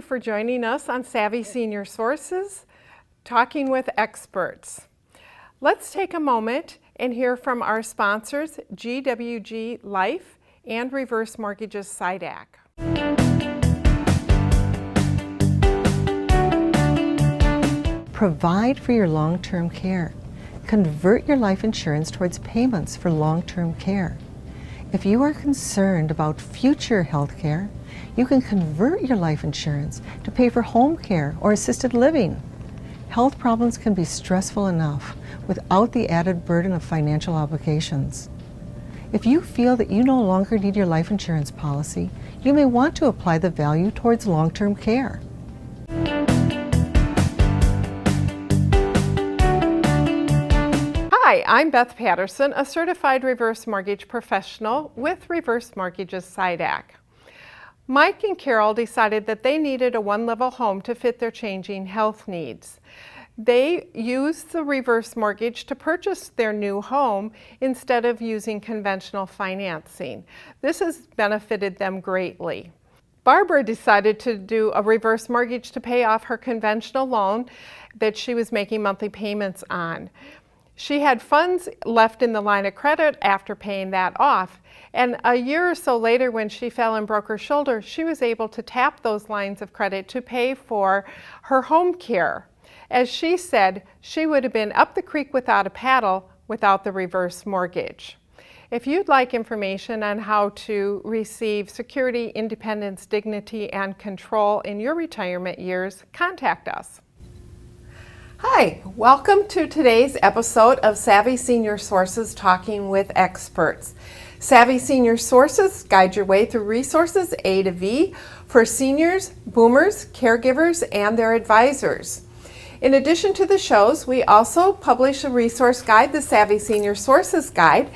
for joining us on Savvy Senior Sources, Talking with Experts. Let's take a moment and hear from our sponsors, GWG Life and Reverse Mortgages SIDAC. Provide for your long-term care. Convert your life insurance towards payments for long-term care. If you are concerned about future health care, you can convert your life insurance to pay for home care or assisted living. Health problems can be stressful enough without the added burden of financial obligations. If you feel that you no longer need your life insurance policy, you may want to apply the value towards long-term care. Hi, I'm Beth Paterson, a certified reverse mortgage professional with Reverse Mortgages SIDAC. Mike and Carol decided that they needed a one-level home to fit their changing health needs. They used the reverse mortgage to purchase their new home instead of using conventional financing. This has benefited them greatly. Barbara decided to do a reverse mortgage to pay off her conventional loan that she was making monthly payments on. She had funds left in the line of credit after paying that off. And a year or so later, when she fell and broke her shoulder, she was able to tap those lines of credit to pay for her home care. As she said, she would have been up the creek without a paddle without the reverse mortgage. If you'd like information on how to receive security, independence, dignity, and control in your retirement years, contact us. Hi, welcome to today's episode of Savvy Senior Sources Talking with Experts. Savvy Senior Sources guide your way through resources A to V for seniors, boomers, caregivers, and their advisors. In addition to the shows, we also publish a resource guide, the Savvy Senior Sources Guide,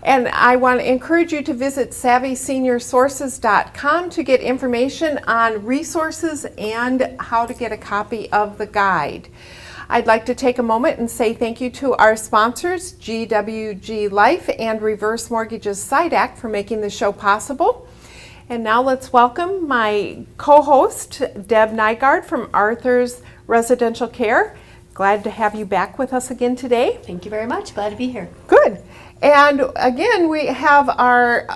and I want to encourage you to visit savvyseniorsources.com to get information on resources and how to get a copy of the guide. I'd like to take a moment and say thank you to our sponsors, GWG Life and Reverse Mortgages SIDAC, for making the show possible. And now let's welcome my co-host, Deb Nygaard from Arthur's Residential Care. Glad to have you back with us again today. Thank you very much. Glad to be here. Good. And again, we have our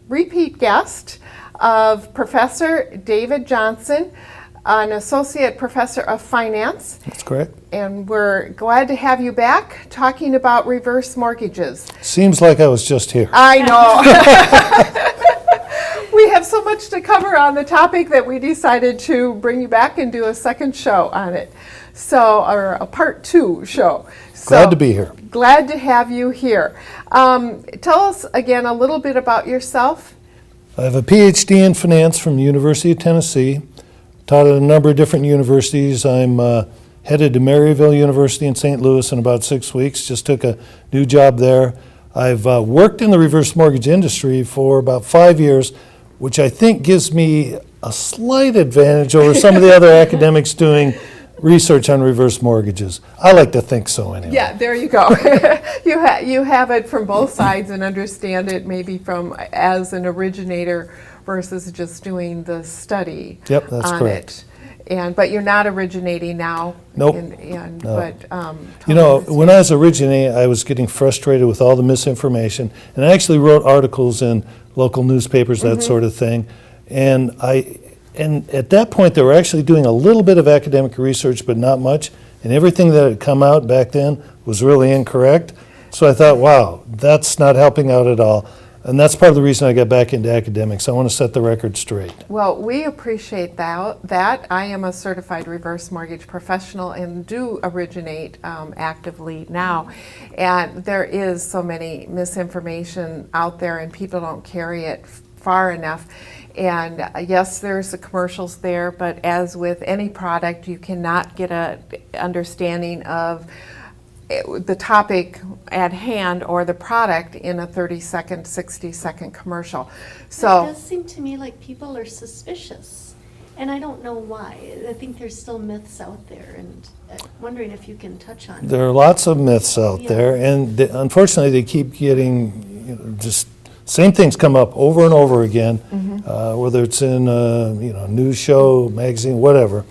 repeat guest of Professor David Johnson, an associate professor of finance. That's correct. And we're glad to have you back talking about reverse mortgages. Seems like I was just here. I know. We have so much to cover on the topic that we decided to bring you back and do a second show on it. Or a part 2 show. Glad to be here. Glad to have you here. Tell us again a little bit about yourself. I have a PhD in finance from the University of Tennessee. Taught at a number of different universities. I'm headed to Maryville University in St. Louis in about 6 weeks. Just took a new job there. I've worked in the reverse mortgage industry for about 5 years, which I think gives me a slight advantage over some of the other academics doing research on reverse mortgages. I like to think so anyway. Yeah, there you go. You have it from both sides and understand it maybe from as an originator versus just doing the study. Yep, that's on correct. But you're not originating now. Nope. No. When I was originating, I was getting frustrated with all the misinformation, and I actually wrote articles in local newspapers, that sort of thing. And at that point, they were actually doing a little bit of academic research, but not much. And everything that had come out back then was really incorrect. So I thought, wow, that's not helping out at all. And that's part of the reason I got back into academics. I want to set the record straight. Well, we appreciate that. I am a certified reverse mortgage professional and do originate actively now. And there is so many misinformation out there and people don't carry it far enough. And yes, there's the commercials there, but as with any product, you cannot get an understanding of the topic at hand or the product in a 30-second, 60-second commercial. So it does seem to me like people are suspicious, and I don't know why. I think there's still myths out there, and I'm wondering if you can touch on There are lots of myths out there, and unfortunately they keep getting just same things come up over and over again, whether it's in a news show, magazine, whatever.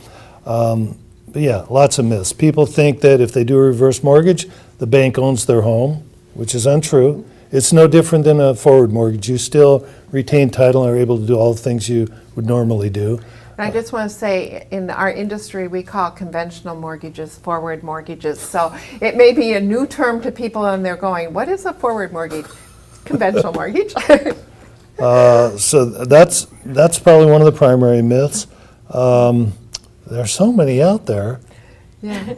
But yeah, lots of myths. People think that if they do a reverse mortgage, the bank owns their home, which is untrue. It's no different than a forward mortgage. You still retain title and are able to do all the things you would normally do. And I just want to say, in our industry, we call conventional mortgages forward mortgages. So it may be a new term to people, and they're going, what is a forward mortgage? Conventional mortgage? So that's probably one of the primary myths. There's so many out there. Yeah.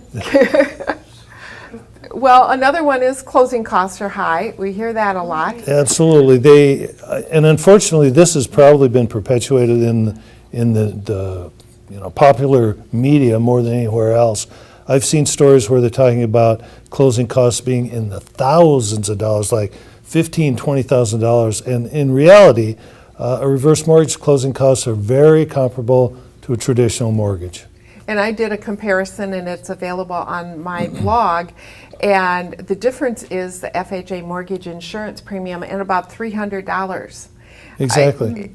Well, another one is closing costs are high. We hear that a lot. Absolutely. And unfortunately, this has probably been perpetuated in the popular media more than anywhere else. I've seen stories where they're talking about closing costs being in the thousands of dollars, like $15,000, $20,000. And in reality, a reverse mortgage closing costs are very comparable to a traditional mortgage. And I did a comparison, and it's available on my blog. And the difference is the FHA mortgage insurance premium and about $300. Exactly.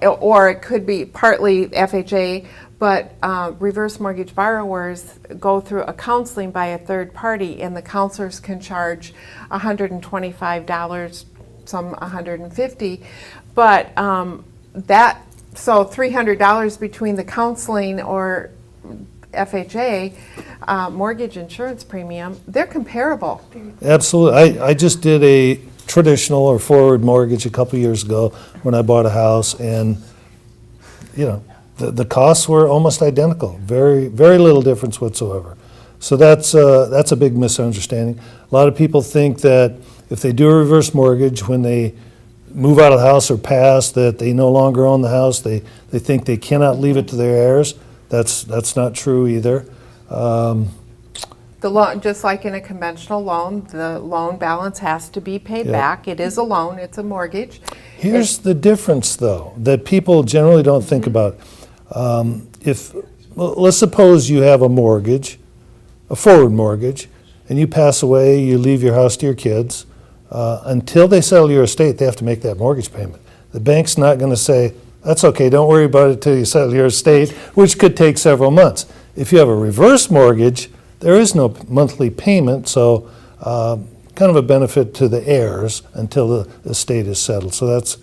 Or it could be partly FHA, but reverse mortgage borrowers go through a counseling by a third party, and the counselors can charge $125, some $150. But so $300 between the counseling or FHA mortgage insurance premium, they're comparable. Absolutely. I just did a traditional or forward mortgage a couple years ago when I bought a house, and the costs were almost identical. Very, very little difference whatsoever. So that's a big misunderstanding. A lot of people think that if they do a reverse mortgage, when they move out of the house or pass, that they no longer own the house. They think they cannot leave it to their heirs. That's not true either. The loan, just like in a conventional loan, the loan balance has to be paid back. It is a loan, it's a mortgage. Here's the difference, though, that people generally don't think about. Let's suppose you have a mortgage, a forward mortgage, and you pass away, you leave your house to your kids. Until they settle your estate, they have to make that mortgage payment. The bank's not going to say, that's okay, don't worry about it till you settle your estate, which could take several months. If you have a reverse mortgage, there is no monthly payment, so kind of a benefit to the heirs until the estate is settled. So that's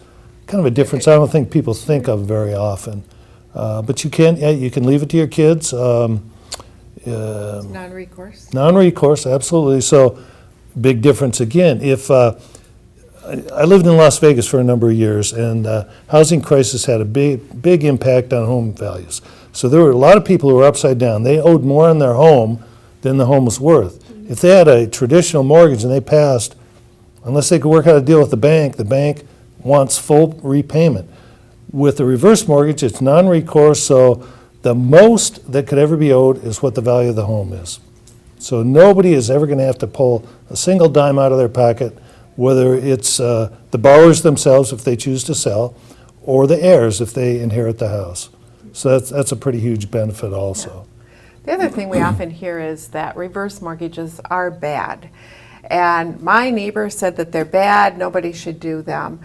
kind of a difference I don't think people think of very often. But you can leave it to your kids. It's non-recourse. Non-recourse, absolutely. So big difference again. If I lived in Las Vegas for a number of years, and housing crisis had a big impact on home values. So there were a lot of people who were upside down. They owed more on their home than the home was worth. If they had a traditional mortgage and they passed, unless they could work out a deal with the bank wants full repayment. With a reverse mortgage, it's non-recourse, so the most that could ever be owed is what the value of the home is. So nobody is ever going to have to pull a single dime out of their pocket, whether it's the borrowers themselves if they choose to sell, or the heirs if they inherit the house. So that's a pretty huge benefit also. The other thing we often hear is that reverse mortgages are bad. And my neighbor said that they're bad, nobody should do them.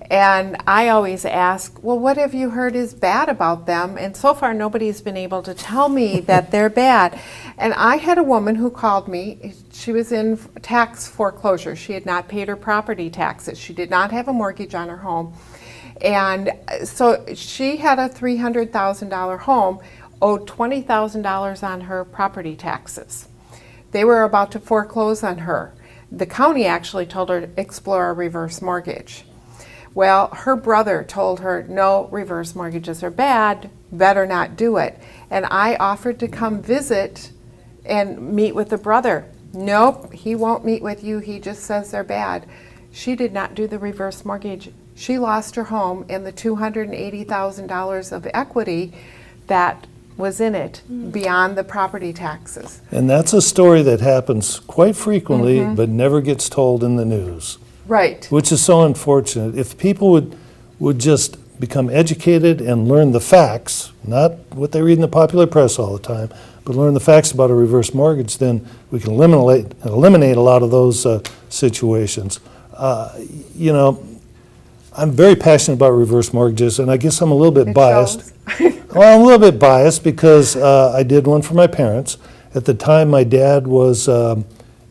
And I always ask, well, what have you heard is bad about them? And so far, nobody's been able to tell me that they're bad. And I had a woman who called me. She was in tax foreclosure. She had not paid her property taxes. She did not have a mortgage on her home. And so she had a $300,000 home, owed $20,000 on her property taxes. They were about to foreclose on her. The county actually told her to explore a reverse mortgage. Well, her brother told her, no, reverse mortgages are bad, better not do it. And I offered to come visit and meet with the brother. Nope, he won't meet with you, he just says they're bad. She did not do the reverse mortgage. She lost her home and the $280,000 of equity that was in it beyond the property taxes. And that's a story that happens quite frequently, but never gets told in the news. Right. Which is so unfortunate. If people would just become educated and learn the facts, not what they read in the popular press all the time, but learn the facts about a reverse mortgage, then we can eliminate a lot of those situations. You know, I'm very passionate about reverse mortgages, and I guess I'm a little bit biased. Well, I'm a little bit biased because I did one for my parents. At the time, my dad was,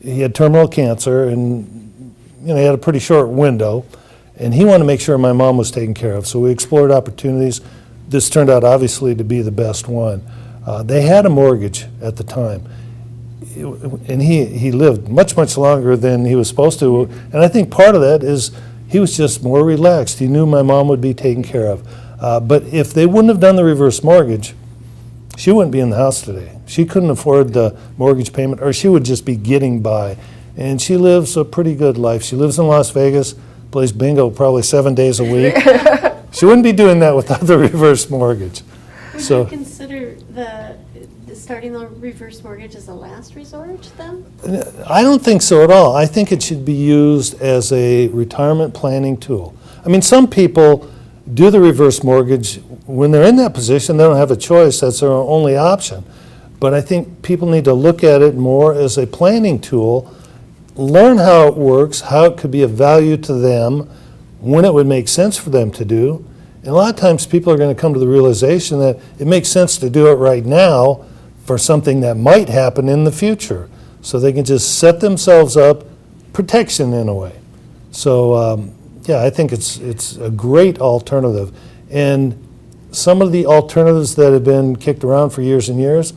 he had terminal cancer, and he had a pretty short window, and he wanted to make sure my mom was taken care of. So we explored opportunities. This turned out obviously to be the best one. They had a mortgage at the time, and he lived much, much longer than he was supposed to. And I think part of that is he was just more relaxed. He knew my mom would be taken care of. But if they wouldn't have done the reverse mortgage, she wouldn't be in the house today. She couldn't afford the mortgage payment, or she would just be getting by. And she lives a pretty good life. She lives in Las Vegas, plays bingo probably 7 days a week. She wouldn't be doing that without the reverse mortgage. Would So you consider starting the reverse mortgage as a last resort then? I don't think so at all. I think it should be used as a retirement planning tool. I mean, some people do the reverse mortgage when they're in that position. They don't have a choice. That's their only option. But I think people need to look at it more as a planning tool, learn how it works, how it could be of value to them, when it would make sense for them to do. And a lot of times people are going to come to the realization that it makes sense to do it right now for something that might happen in the future. So they can just set themselves up, protection in a way. So yeah, I think it's a great alternative. And some of the alternatives that have been kicked around for years and years,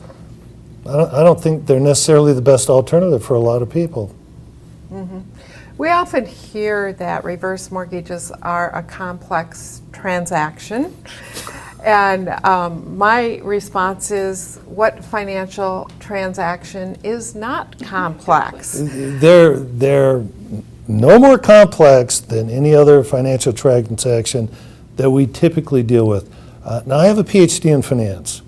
I don't think they're necessarily the best alternative for a lot of people. We often hear that reverse mortgages are a complex transaction. And my response is, what financial transaction is not complex? They're no more complex than any other financial transaction that we typically deal with. Now, I have a PhD in finance,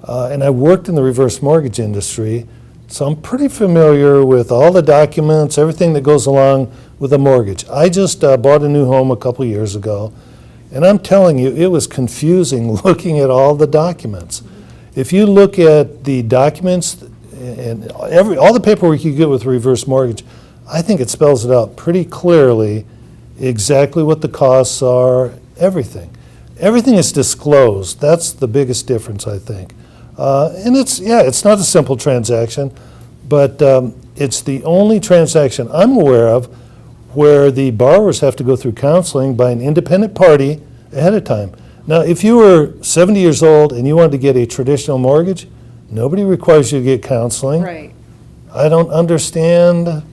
and I worked in the reverse mortgage industry, so I'm pretty familiar with all the documents, everything that goes along with a mortgage. I just bought a new home a couple years ago, and I'm telling you, it was confusing looking at all the documents. If you look at the documents and all the paperwork you get with reverse mortgage, I think it spells it out pretty clearly exactly what the costs are, everything. Everything is disclosed. That's the biggest difference, I think. And it's not a simple transaction, but it's the only transaction I'm aware of where the borrowers have to go through counseling by an independent party ahead of time. Now, if you were 70 years old and you wanted to get a traditional mortgage, nobody requires you to get counseling. Right. I don't understand,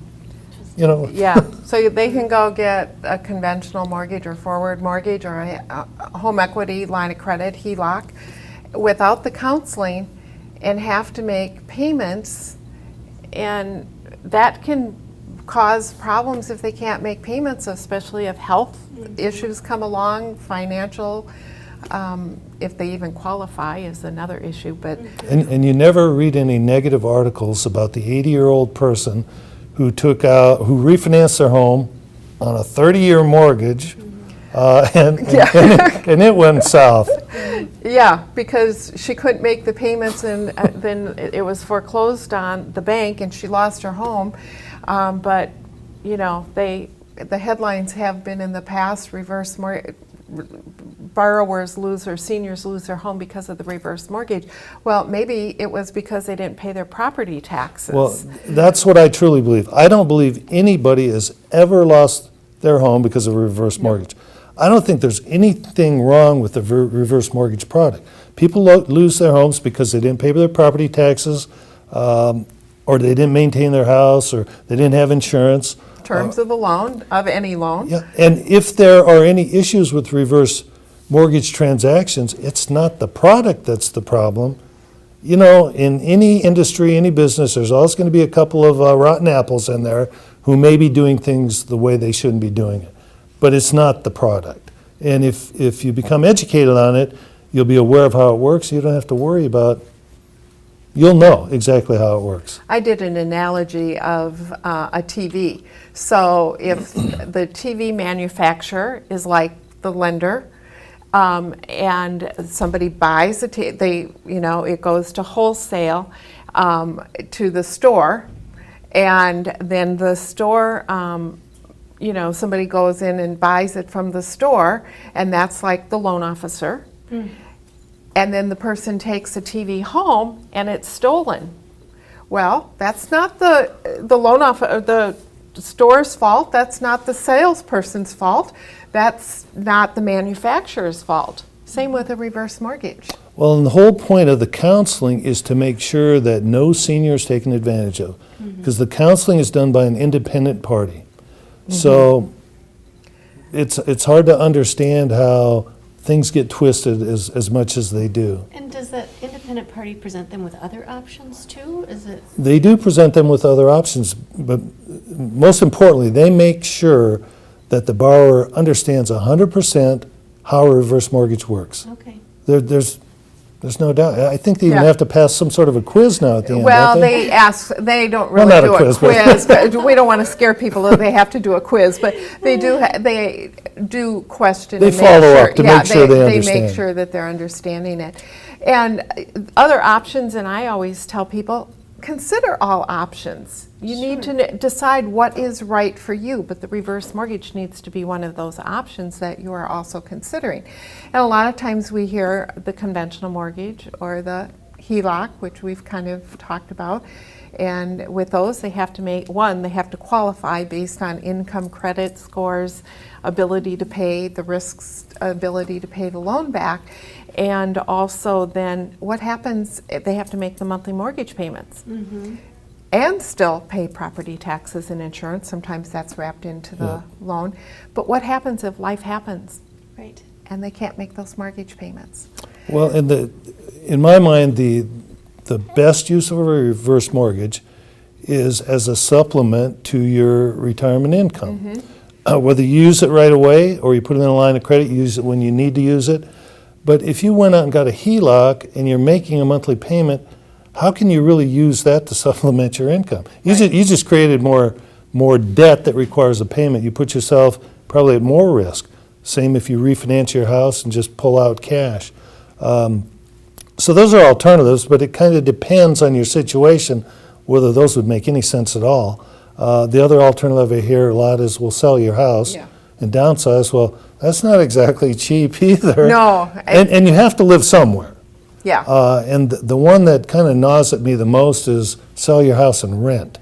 Yeah, so they can go get a conventional mortgage or forward mortgage or a home equity line of credit, HELOC, without the counseling and have to make payments, and that can cause problems if they can't make payments, especially if health issues come along, financial, if they even qualify is another issue. But and you never read any negative articles about the 80-year-old person who refinanced their home on a 30-year mortgage, and it went south. yeah, because she couldn't make the payments, and then it was foreclosed on the bank, and she lost her home. But the headlines have been in the past: reverse mortgage, borrowers lose, or seniors lose their home because of the reverse mortgage. Well, maybe it was because they didn't pay their property taxes. Well, that's what I truly believe. I don't believe anybody has ever lost their home because of a reverse mortgage. I don't think there's anything wrong with the reverse mortgage product. People lose their homes because they didn't pay their property taxes, or they didn't maintain their house, or they didn't have insurance. Terms of the loan, of any loan. Yeah, and if there are any issues with reverse mortgage transactions, it's not the product that's the problem. In any industry, any business, there's always going to be a couple of rotten apples in there who may be doing things the way they shouldn't be doing it. But it's not the product. And if you become educated on it, you'll be aware of how it works. You don't have to worry about, you'll know exactly how it works. I did an analogy of a TV. So if the TV manufacturer is like the lender, and somebody buys it goes to wholesale to the store, and then the store you know, somebody goes in and buys it from the store, and that's like the loan officer. And then the person takes a TV home and it's stolen. Well, that's not the store's fault. That's not the salesperson's fault. That's not the manufacturer's fault. Same with a reverse mortgage. Well, and the whole point of the counseling is to make sure that no senior is taken advantage of, because the counseling is done by an independent party. So it's hard to understand how things get twisted as much as they do. And does that independent party present them with other options too? Is it? They do present them with other options, but most importantly, they make sure that the borrower understands 100% how a reverse mortgage works. Okay. There's no doubt. I think they even Yeah. have to pass some sort of a quiz now at the end, Well, don't they? they don't Well, really not a do a quiz, but- quiz, but we don't want to scare people that they have to do a quiz, but they do question. They and make follow sure- up to yeah, make sure they They understand. make sure that they're understanding it. And other options, and I always tell people, consider all options. You need to decide what is right for you, but the reverse mortgage needs to be one of those options that you are also considering. And a lot of times we hear the conventional mortgage or the HELOC, which we've kind of talked about. And with those, they have to they have to qualify based on income, credit scores, ability to pay the risks, ability to pay the loan back. And also then what happens, they have to make the monthly mortgage payments. And still pay property taxes and insurance. Sometimes that's wrapped into the loan. But what happens if life happens Right. and they can't make those mortgage payments? Well, in my mind, the best use of a reverse mortgage is as a supplement to your retirement income. Whether you use it right away or you put it in a line of credit, you use it when you need to use it. But if you went out and got a HELOC and you're making a monthly payment, how can you really use that to supplement your income? You just created more debt that requires a payment. You put yourself probably at more risk. Same if you refinance your house and just pull out cash. So those are alternatives, but it kind of depends on your situation whether those would make any sense at all. The other alternative I hear a lot is, we'll sell your house and downsize. Well, that's not exactly cheap either. No. And you have to live somewhere. Yeah. And the one that kind of gnaws at me the most is sell your house and rent.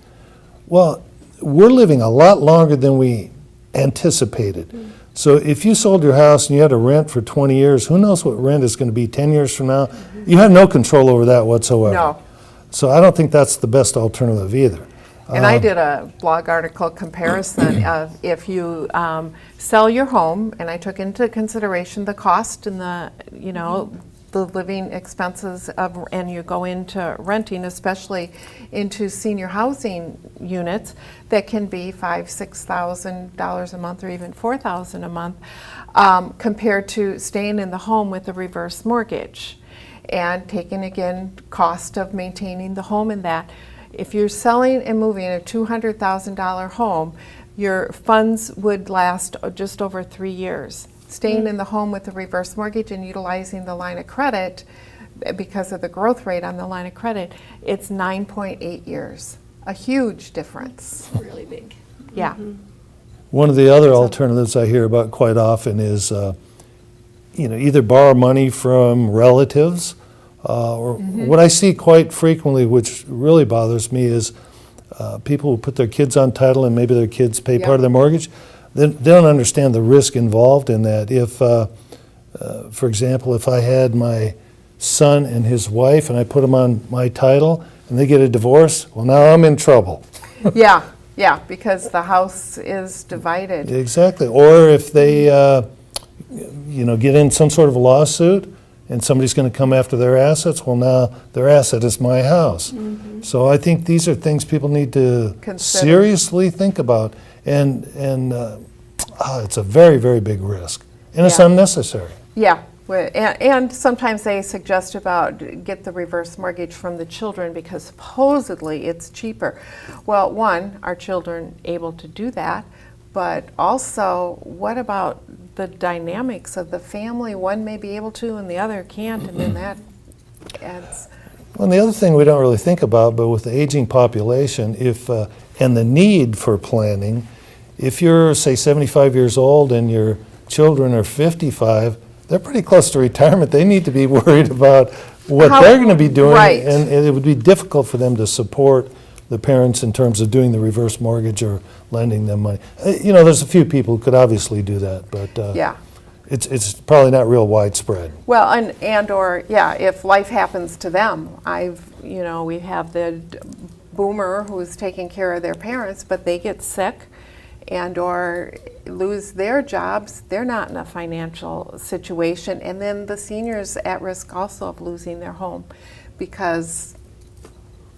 Well, we're living a lot longer than we anticipated. So if you sold your house and you had to rent for 20 years, who knows what rent is going to be 10 years from now? You have no control over that whatsoever. No. So I don't think that's the best alternative either. And I did a blog article comparison of if you sell your home, and I took into consideration the cost and the living expenses of, and you go into renting, especially into senior housing units that can be $5,000-$6,000 a month or even $4,000 a month, compared to staying in the home with a reverse mortgage and taking again cost of maintaining the home in that. If you're selling and moving a $200,000 home, your funds would last just over 3 years. Staying in the home with a reverse mortgage and utilizing the line of credit, because of the growth rate on the line of credit, it's 9.8 years. A huge difference. Really big. Yeah. One of the other alternatives I hear about quite often is, either borrow money from relatives, or what I see quite frequently, which really bothers me, is people who put their kids on title and maybe their kids pay part of their mortgage. They don't understand the risk involved in that. If, for example, if I had my son and his wife and I put them on my title and they get a divorce, well, now I'm in trouble. Yeah, because the house is divided. Exactly. Or if they, get in some sort of a lawsuit and somebody's going to come after their assets, well, now their asset is my house. So I think these are things people need to Consider. seriously think about. And it's a very, very big risk. And it's unnecessary. Yeah, and sometimes they suggest about get the reverse mortgage from the children because supposedly it's cheaper. Well, one, are children able to do that? But also, what about the dynamics of the family? One may be able to and the other can't, and then that adds. Well, and the other thing we don't really think about, but with the aging population, and the need for planning, if you're, say, 75 years old and your children are 55, they're pretty close to retirement. They need to be worried about what they're going to be doing. Right. And it would be difficult for them to support the parents in terms of doing the reverse mortgage or lending them money. There's a few people who could obviously do that, but Yeah. it's probably not real widespread. Well, or if life happens to them, we have the boomer who's taking care of their parents, but they get sick and or lose their jobs, they're not in a financial situation. And then the seniors at risk also of losing their home because,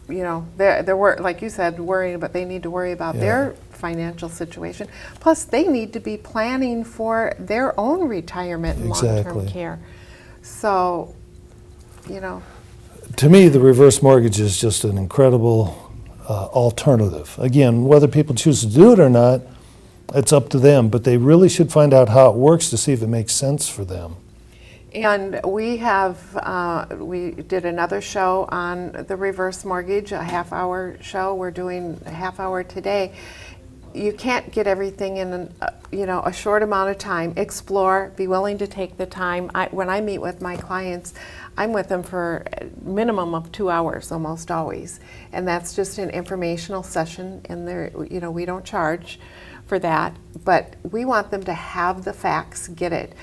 they're like you said, worrying, but they need to worry about their financial situation. Plus, they need to be planning for their own retirement and long-term Exactly. care. So, To me, the reverse mortgage is just an incredible alternative. Again, whether people choose to do it or not, it's up to them, but they really should find out how it works to see if it makes sense for them. and we did another show on the reverse mortgage, a half-hour show. We're doing a half-hour today. You can't get everything in a short amount of time. Explore, be willing to take the time. When I meet with my clients, I'm with them for a minimum of 2 hours almost always, and that's just an informational session. And we don't charge for that, but we want them to have the facts, get it.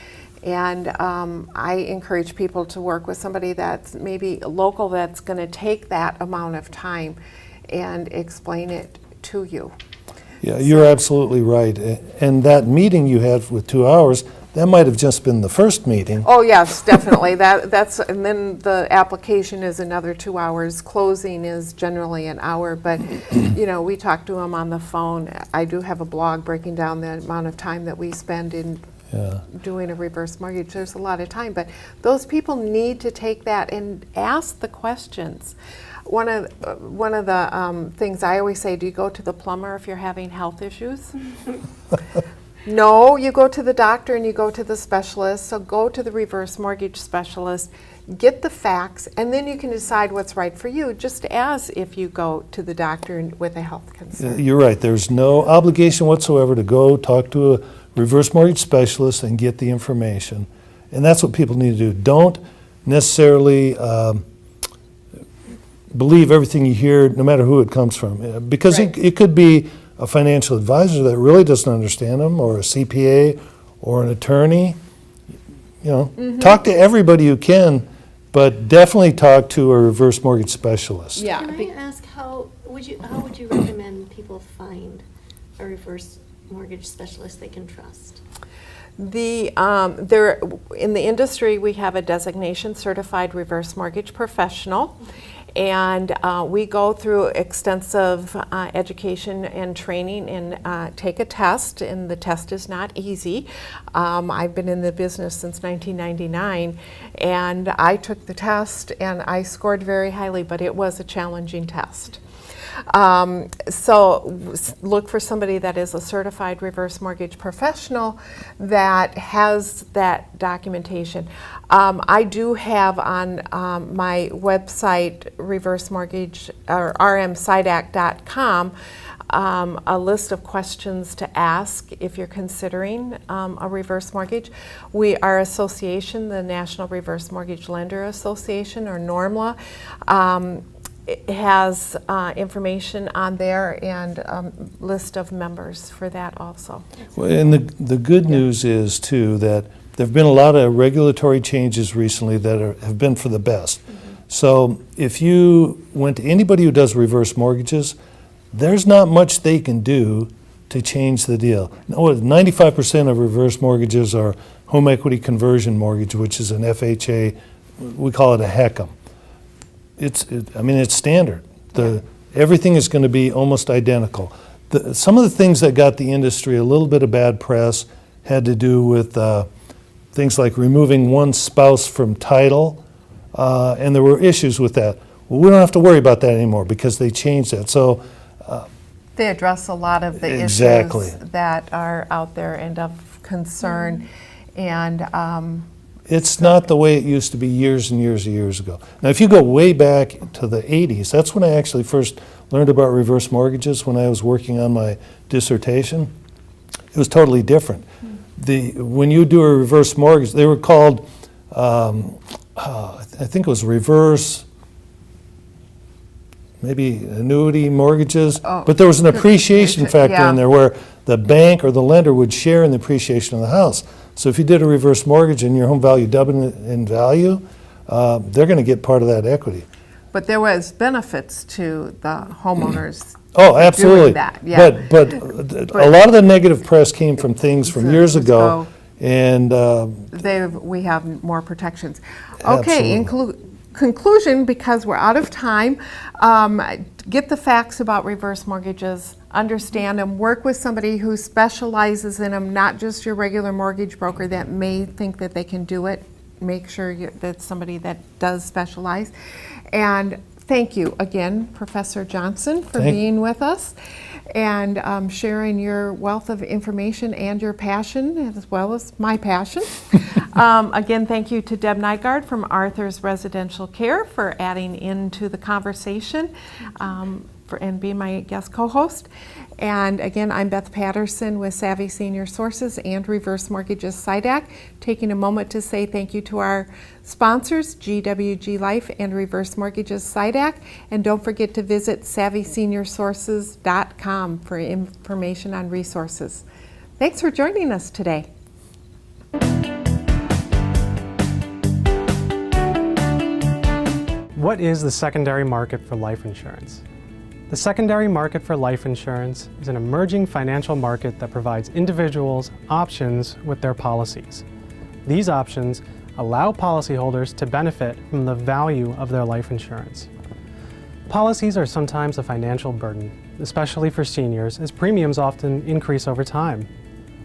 And I encourage people to work with somebody that's maybe local that's going to take that amount of time and explain it to you. Yeah, you're absolutely right. And that meeting you had with 2 hours, that might have just been the first meeting. Oh yes, definitely. And then the application is another 2 hours. Closing is generally an hour, but we talk to them on the phone. I do have a blog breaking down the amount of time that we spend in doing a reverse mortgage. There's a lot of time, but those people need to take that and ask the questions. One of the things I always say, do you go to the plumber if you're having health issues? No, you go to the doctor and you go to the specialist. So go to the reverse mortgage specialist, get the facts, and then you can decide what's right for you, just as if you go to the doctor with a health concern. You're right. There's no obligation whatsoever to go talk to a reverse mortgage specialist and get the information. And that's what people need to do. Don't necessarily believe everything you hear, no matter who it comes from. Because Right. it could be a financial advisor that really doesn't understand them, or a CPA, or an attorney. Talk to everybody you can, but definitely talk to a reverse mortgage specialist. Yeah. Can I ask, how would you recommend people find a reverse mortgage specialist they can trust? In the industry, we have a designation, certified reverse mortgage professional, and we go through extensive education and training and take a test, and the test is not easy. I've been in the business since 1999, and I took the test and I scored very highly, but it was a challenging test. So look for somebody that is a certified reverse mortgage professional that has that documentation. I do have on my website, reverse mortgage or rmsidac.com, a list of questions to ask if you're considering a reverse mortgage. Our association, the National Reverse Mortgage Lender Association, or NORMLA, it has information on there and list of members for that also. Well, and the good news is, too, that there have been a lot of regulatory changes recently that have been for the best. So if you went to anybody who does reverse mortgages, there's not much they can do to change the deal. 95% of reverse mortgages are home equity conversion mortgage, which is an FHA. We call it a HECM. It's standard. Everything is going to be almost identical. Some of the things that got the industry a little bit of bad press had to do with things like removing one spouse from title, and there were issues with that. Well, we don't have to worry about that anymore because they changed that. So they address a lot of the Exactly. issues that are out there and of concern, and it's not the way it used to be years and years and years ago. Now, if you go way back to the 80s, that's when I actually first learned about reverse mortgages, when I was working on my dissertation. it was totally different. When you do a reverse mortgage, they were called, I think it was reverse, maybe annuity mortgages, but there was an appreciation factor in there where the bank or the lender would share in the appreciation of the house. So if you did a reverse mortgage and your home value doubled in value, they're going to get part of that equity. But there was benefits to the homeowners. Oh, absolutely. Doing that, yeah. But a lot of the negative press came from things from years ago, and we have more protections. Okay, in conclusion, because we're out of time, get the facts about reverse mortgages, understand them, work with somebody who specializes in them, not just your regular mortgage broker that may think that they can do it. Make sure that's somebody that does specialize. And thank you again, Professor Johnson, for being with us and sharing your wealth of information and your passion, as well as my passion. Again, thank you to Deb Nygaard from Arthur's Residential Care for adding into the conversation and being my guest co-host. And again, I'm Beth Paterson with Savvy Senior Sources and Reverse Mortgages SIDAC, taking a moment to say thank you to our sponsors, GWG Life and Reverse Mortgages SIDAC. And don't forget to visit SavvySeniorSources.com for information on resources. Thanks for joining us today. What is the secondary market for life insurance? The secondary market for life insurance is an emerging financial market that provides individuals options with their policies. These options allow policyholders to benefit from the value of their life insurance. Policies are sometimes a financial burden, especially for seniors, as premiums often increase over time.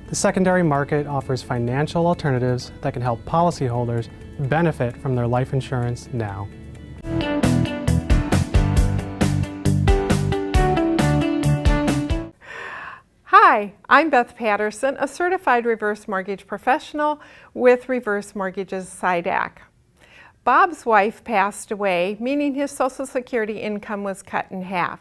The secondary market offers financial alternatives that can help policyholders benefit from their life insurance now. Hi, I'm Beth Paterson, a certified reverse mortgage professional with Reverse Mortgages SIDAC. Bob's wife passed away, meaning his Social Security income was cut in half.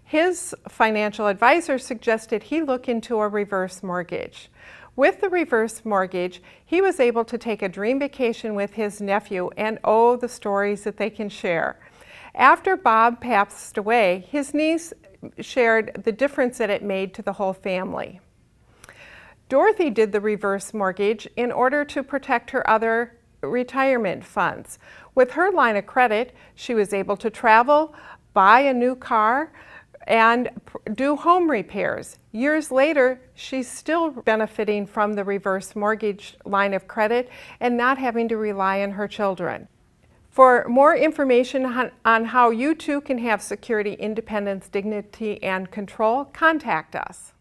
His financial advisor suggested he look into a reverse mortgage. With the reverse mortgage, he was able to take a dream vacation with his nephew, and oh, the stories that they can share. After Bob passed away, his niece shared the difference that it made to the whole family. Dorothy did the reverse mortgage in order to protect her other retirement funds. With her line of credit, she was able to travel, buy a new car, and do home repairs. Years later, she's still benefiting from the reverse mortgage line of credit and not having to rely on her children. For more information on how you too can have security, independence, dignity, and control, contact us.